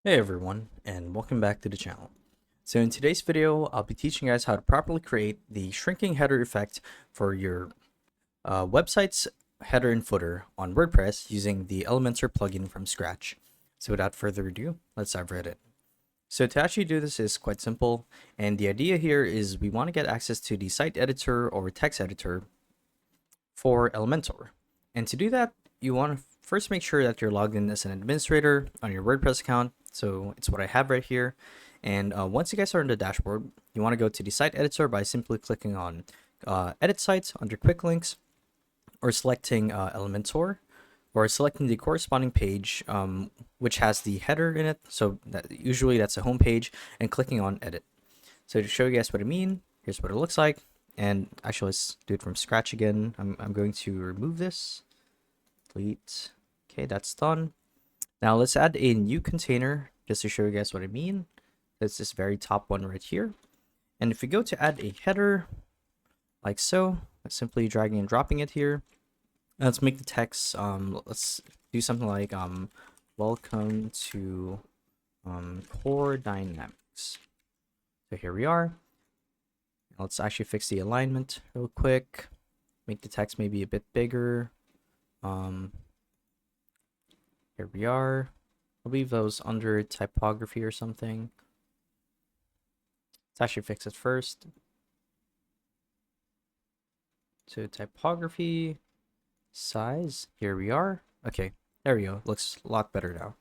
Hey everyone, and welcome back to the channel. So in today's video, I'll be teaching you guys how to properly create the shrinking header effect for your website's header and footer on WordPress using the Elementor plugin from scratch. So without further ado, let's dive right in. So to actually do this is quite simple, and the idea here is we want to get access to the site editor or text editor for Elementor. And to do that, you want to first make sure that you're logged in as an administrator on your WordPress account. So it's what I have right here. And once you guys are in the dashboard, you want to go to the site editor by simply clicking on edit sites under quick links, or selecting Elementor, or selecting the corresponding page which has the header in it. So usually that's a home page, and clicking on edit. So to show you guys what I mean, here's what it looks like. And actually, let's do it from scratch again. I'm going to remove this, delete. Okay, that's done. Now let's add a new container just to show you guys what I mean. That's this very top one right here. And if we go to add a header, like so, simply dragging and dropping it here. Let's make the text, let's do something like welcome to Core Dynamics. So here we are. Let's actually fix the alignment real quick. Make the text maybe a bit bigger. Here we are. I'll leave those under typography or something. Let's actually fix it first. So typography, size, here we are. Okay, there we go. Looks a lot better now.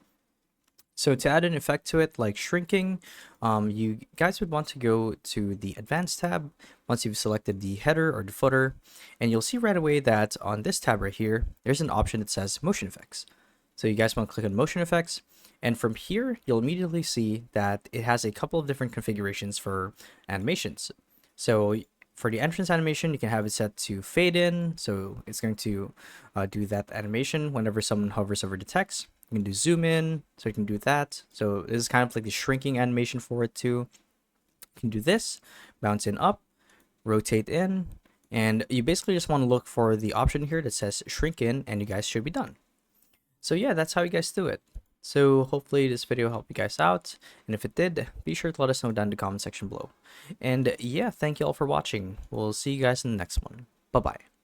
So to add an effect to it, like shrinking, you guys would want to go to the Advanced tab once you've selected the header or the footer, and you'll see right away that on this tab right here, there's an option that says Motion Effects. So you guys want to click on Motion Effects, and from here, you'll immediately see that it has a couple of different configurations for animations. So for the entrance animation, you can have it set to fade in, so it's going to do that animation whenever someone hovers over the text. You can do zoom in, so you can do that. So this is kind of like the shrinking animation for it too. You can do this, bounce in up, rotate in, and you basically just want to look for the option here that says shrink in, and you guys should be done. So yeah, that's how you guys do it. So hopefully this video helped you guys out, and if it did, be sure to let us know down in the comment section below. And yeah, thank you all for watching. We'll see you guys in the next one. Bye bye.